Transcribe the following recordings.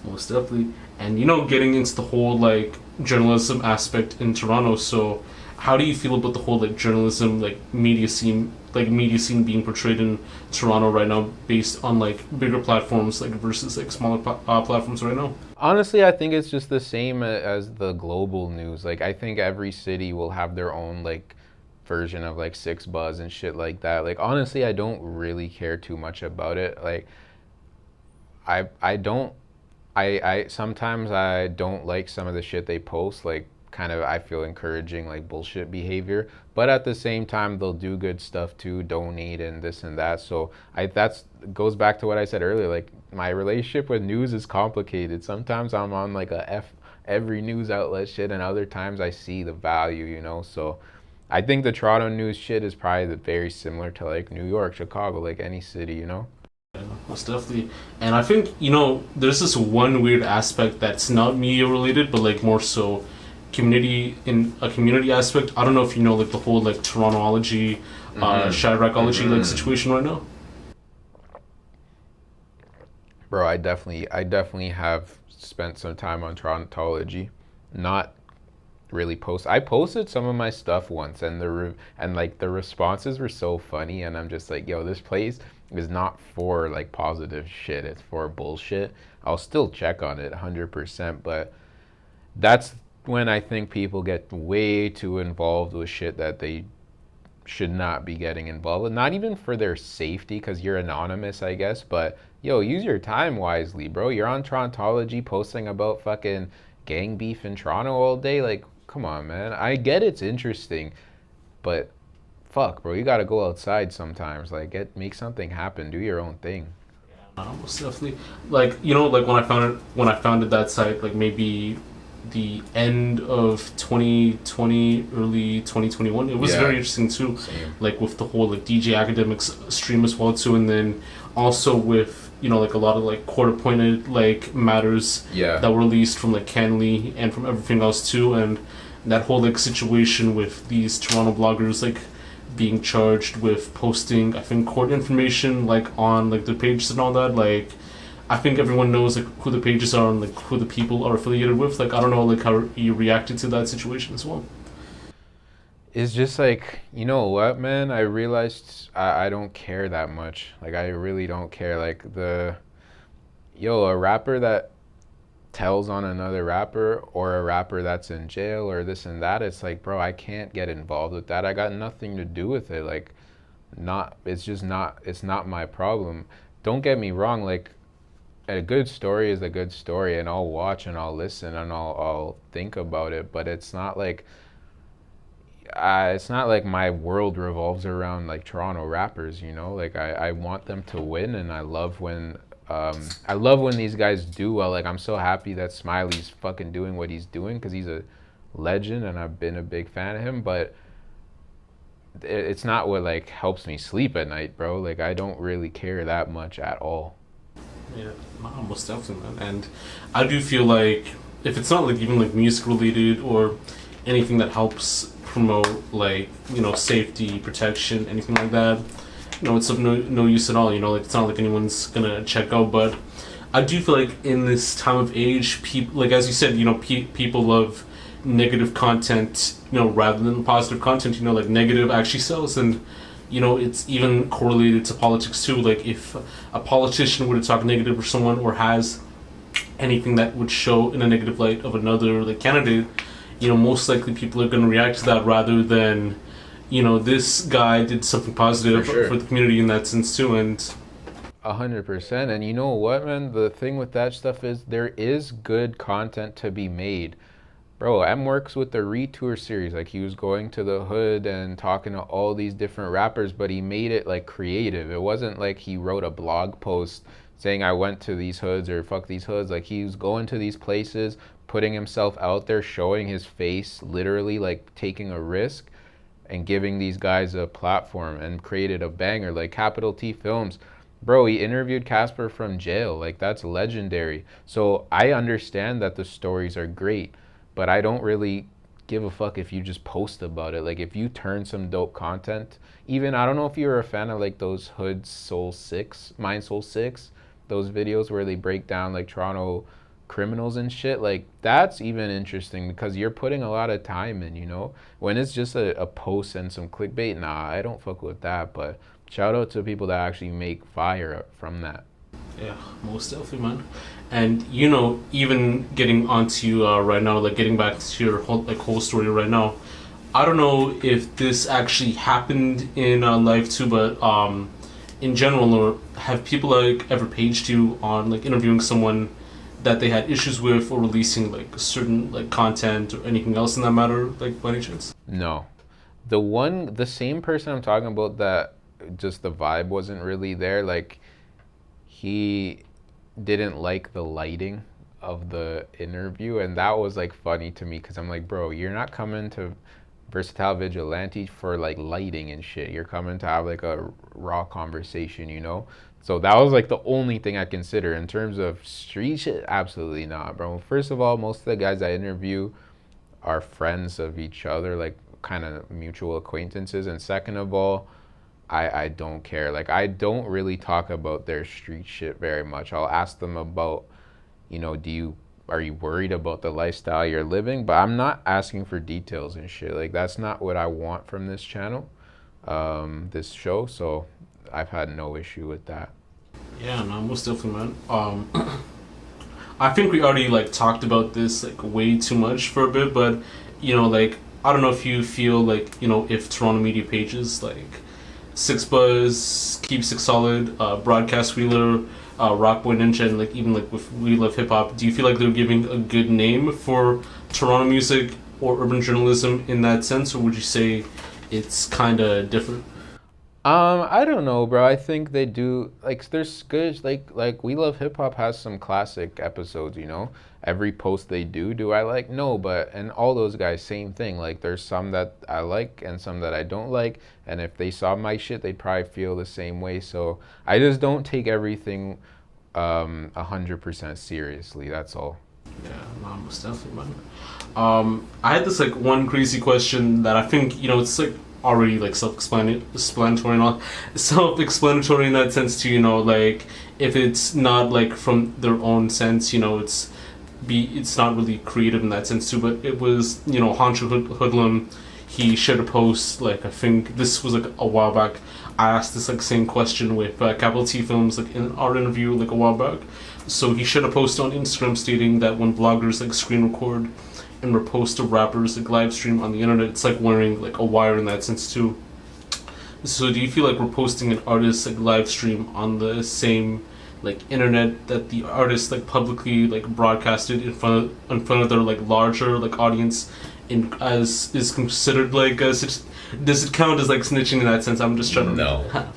Most definitely. And getting into the whole like journalism aspect in Toronto. So, how do you feel about the whole like journalism media scene being portrayed in Toronto right now, based on like bigger platforms like versus like smaller platforms right now? Honestly, I think it's just the same as the global news. Like, I think every city will have their own like version of like Six Buzz and shit like that. Like, honestly, I don't really care too much about it. Like, I don't I sometimes I don't like some of the shit they post, like kind of I feel encouraging like bullshit behavior. But at the same time they'll do good stuff too, donate and this and that. So I that's goes back to what I said earlier. Like my relationship with news is complicated. Sometimes I'm on like a F every news outlet shit and other times I see the value. So I think the Toronto news shit is probably very similar to like New York, Chicago, like any city. Yeah, most definitely. And I think, there's this one weird aspect that's not media related, but like more so community aspect. I don't know if you know like the whole like Torontology, Chiracology like situation right now. Bro, I definitely have spent some time on Torontology. Not really post. I posted some of my stuff once, and like the responses were so funny, and I'm just like, yo, this place is not for like positive shit. It's for bullshit. I'll still check on it 100%, but that's when I think people get way too involved with shit that they should not be getting involved with. Not even for their safety, because you're anonymous, I guess, but yo, use your time wisely, bro. You're on Torontology posting about fucking gang beef in Toronto all day. Like, come on, man. I get it's interesting, but fuck, bro, you gotta go outside sometimes. Like, make something happen. Do your own thing. Most definitely. Like like when I founded that site, like maybe the end of 2020, early 2021. It was Yeah, very interesting too, same. like with the whole like DJ academics stream as well too, and then also with like a lot of like court appointed like matters Yeah. that were released from like Canley and from everything else too, and that whole like situation with these Toronto bloggers like being charged with posting I think court information like on like their pages and all that. Like I think everyone knows like who the pages are and like who the people are affiliated with. Like I don't know like how you reacted to that situation as well. It's just like, you know what, man? I realized I don't care that much. Like, I really don't care. Like, a rapper that tells on another rapper or a rapper that's in jail or this and that, it's like, bro, I can't get involved with that. I got nothing to do with it. Like, it's not my problem. Don't get me wrong. Like, a good story is a good story, and I'll watch and I'll listen and I'll think about it, but it's not like my world revolves around like Toronto rappers. Like I want them to win, and I love when these guys do well. Like I'm so happy that Smiley's fucking doing what he's doing because he's a legend, and I've been a big fan of him. But it's not what like helps me sleep at night, bro. Like I don't really care that much at all. Yeah, no, most definitely, man. And I do feel like if it's not like even like music related or anything that helps promote like safety, protection, anything like that, it's of no use at all. Like it's not like anyone's gonna check out. But I do feel like in this time of age, people like as you said, people love negative content, rather than positive content. Like negative actually sells, and it's even correlated to politics too. Like if a politician were to talk negative or someone or has anything that would show in a negative light of another like candidate, most likely people are going to react to that rather than this guy did something For positive sure. for the community in that sense too. And 100%. And you know what, man? The thing with that stuff is there is good content to be made. Bro, M works with the Retour series. Like he was going to the hood and talking to all these different rappers, but he made it like creative. It wasn't like he wrote a blog post saying I went to these hoods or fuck these hoods. Like he was going to these places, putting himself out there, showing his face, literally like taking a risk and giving these guys a platform and created a banger like Capital T Films. Bro, he interviewed Casper from jail. Like that's legendary. So I understand that the stories are great, but I don't really give a fuck if you just post about it. Like if you turn some dope content, even I don't know if you're a fan of like those Hood Soul 6, Mind Soul 6, those videos where they break down like Toronto criminals and shit, like that's even interesting because you're putting a lot of time in, when it's just a post and some clickbait, nah, I don't fuck with that. But shout out to people that actually make fire from that. Yeah, most definitely, man. And even getting onto right now, like getting back to your whole story right now, I don't know if this actually happened in life too, but in general, or have people like ever paged you on like interviewing someone that they had issues with, or releasing like certain like content or anything else in that matter, like by any chance? No, the same person I'm talking about that just the vibe wasn't really there. Like he didn't like the lighting of the interview, and that was like funny to me because I'm like, bro, you're not coming to Versatile Vigilante for like lighting and shit. You're coming to have like a raw conversation. So that was like the only thing I consider in terms of street shit. Absolutely not, bro. First of all, most of the guys I interview are friends of each other, like kind of mutual acquaintances. And second of all, I don't care. Like I don't really talk about their street shit very much. I'll ask them about, are you worried about the lifestyle you're living? But I'm not asking for details and shit. Like that's not what I want from this channel, this show. So I've had no issue with that. Yeah, no, most definitely, man. I think we already like talked about this like way too much for a bit, but like I don't know if you feel like if Toronto media pages like Six Buzz, Keep Six Solid, Broadcast Wheeler, Rockboy Ninja, and like even like with We Love Hip Hop, do you feel like they're giving a good name for Toronto music or urban journalism in that sense, or would you say it's kind of different? I don't know, bro. I think they do. Like, there's good. Like We Love Hip Hop has some classic episodes. Every post they do I like? No, but and all those guys, same thing. Like, there's some that I like and some that I don't like. And if they saw my shit, they'd probably feel the same way. So I just don't take everything 100% seriously. That's all. Yeah, no, most definitely, man. I had this like one crazy question that I think it's like already like self-explanatory and all, self-explanatory in that sense too. Like if it's not like from their own sense, it's not really creative in that sense too. But it was Honcho Hoodlum. He shared a post like I think this was like a while back. I asked this like same question with Capital T Films like in our interview like a while back. So he shared a post on Instagram stating that when bloggers like screen record and repost a rapper's like live stream on the internet, it's like wearing like a wire in that sense too. So do you feel like we're posting an artist's like live stream on the same like internet that the artist like publicly like broadcasted in front of their like larger like audience, in as is considered like does it count as like snitching in that sense? I'm just trying to no.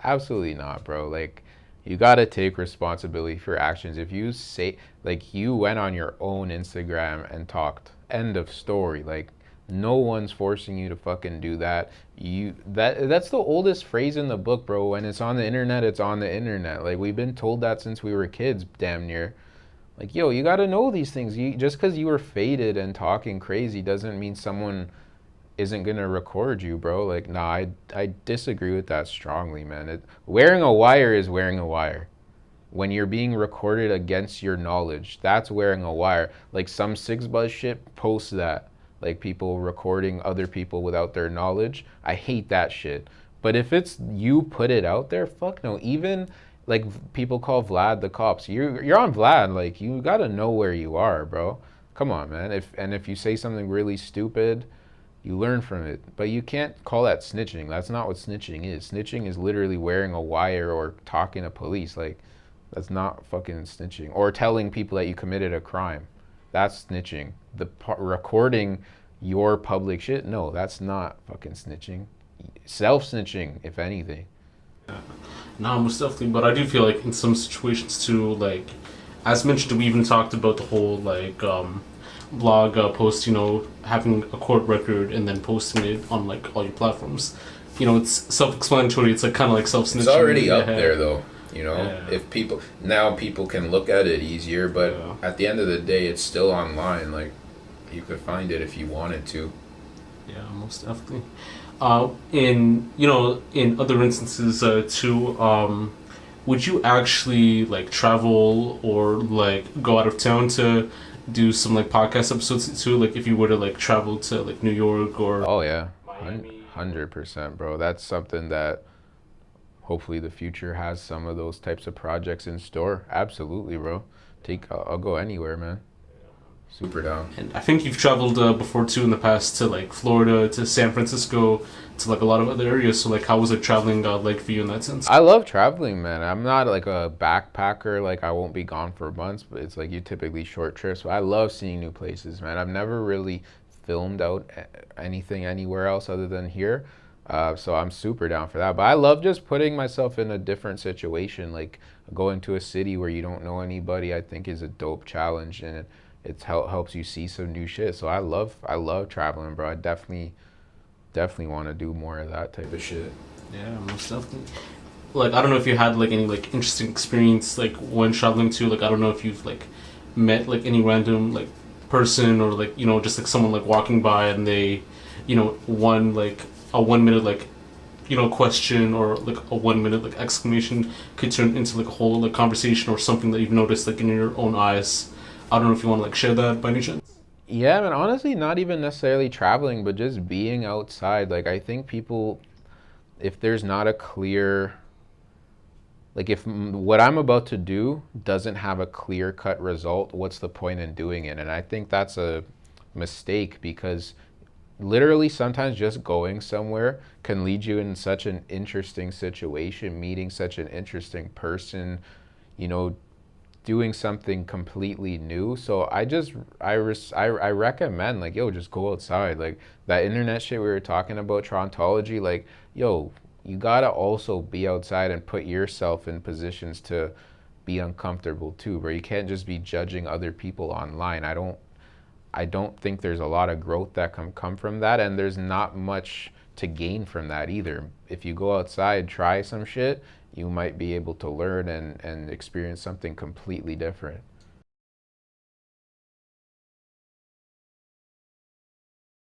Absolutely not, bro. Like you gotta take responsibility for actions. If you say, like, you went on your own Instagram and talked, end of story. Like, no one's forcing you to fucking do that. That's the oldest phrase in the book, bro. When it's on the internet, it's on the internet. Like, we've been told that since we were kids, damn near. Like, yo, you gotta know these things. Just because you were faded and talking crazy doesn't mean someone isn't gonna record you, bro. Like, nah, I disagree with that strongly, man. Wearing a wire is wearing a wire. When you're being recorded against your knowledge, that's wearing a wire. Like some Six Buzz shit posts that, like people recording other people without their knowledge. I hate that shit. But if it's you put it out there, fuck no. Even like people call Vlad the cops. You're on Vlad. Like you gotta know where you are, bro. Come on, man. If you say something really stupid, you learn from it. But you can't call that snitching. That's not what snitching is. Snitching is literally wearing a wire or talking to police. Like, that's not fucking snitching. Or telling people that you committed a crime. That's snitching. Recording your public shit, no, that's not fucking snitching. Self-snitching, if anything. Yeah. No, most definitely. But I do feel like in some situations too, like, as mentioned, we even talked about the whole, like, blog post, having a court record and then posting it on like all your platforms. It's self-explanatory. It's like kind of like self-snitching. It's already up there though. If people can look at it easier, but at the end of the day, it's still online. Like you could find it if you wanted to. Yeah, most definitely. In other instances too, would you actually like travel or like go out of town to do some like podcast episodes too? Like if you were to like travel to like New York or Oh yeah, Miami. 100%, bro. That's something that hopefully the future has some of those types of projects in store. Absolutely, bro. I'll go anywhere, man. Super down. And I think you've traveled before too in the past to like Florida, to San Francisco, to like a lot of other areas. So like, how was it traveling like for you in that sense? I love traveling, man. I'm not like a backpacker, like I won't be gone for months, but it's like you typically short trips. But I love seeing new places, man. I've never really filmed out anything anywhere else other than here. So I'm super down for that. But I love just putting myself in a different situation, like going to a city where you don't know anybody, I think is a dope challenge, and it helps you see some new shit. So I love traveling, bro. I definitely want to do more of that type of shit. Yeah, most definitely. Like I don't know if you had like any like interesting experience like when traveling to like I don't know if you've like met like any random like person or like just like someone like walking by and they one like a 1 minute like question or like a 1 minute like exclamation could turn into like a whole like conversation or something that you've noticed like in your own eyes. I don't know if you want to like share that by any chance. Yeah, man, honestly, not even necessarily traveling, but just being outside. Like, I think people, if there's not a clear, like, if what I'm about to do doesn't have a clear cut result, what's the point in doing it? And I think that's a mistake because literally sometimes just going somewhere can lead you in such an interesting situation, meeting such an interesting person, you know, doing something completely new. So I recommend like, yo, just go outside. Like that internet shit we were talking about, Torontology, like, yo, you gotta also be outside and put yourself in positions to be uncomfortable too, bro. You can't just be judging other people online. I don't think there's a lot of growth that can come from that, and there's not much to gain from that either. If you go outside, try some shit, you might be able to learn and experience something completely different.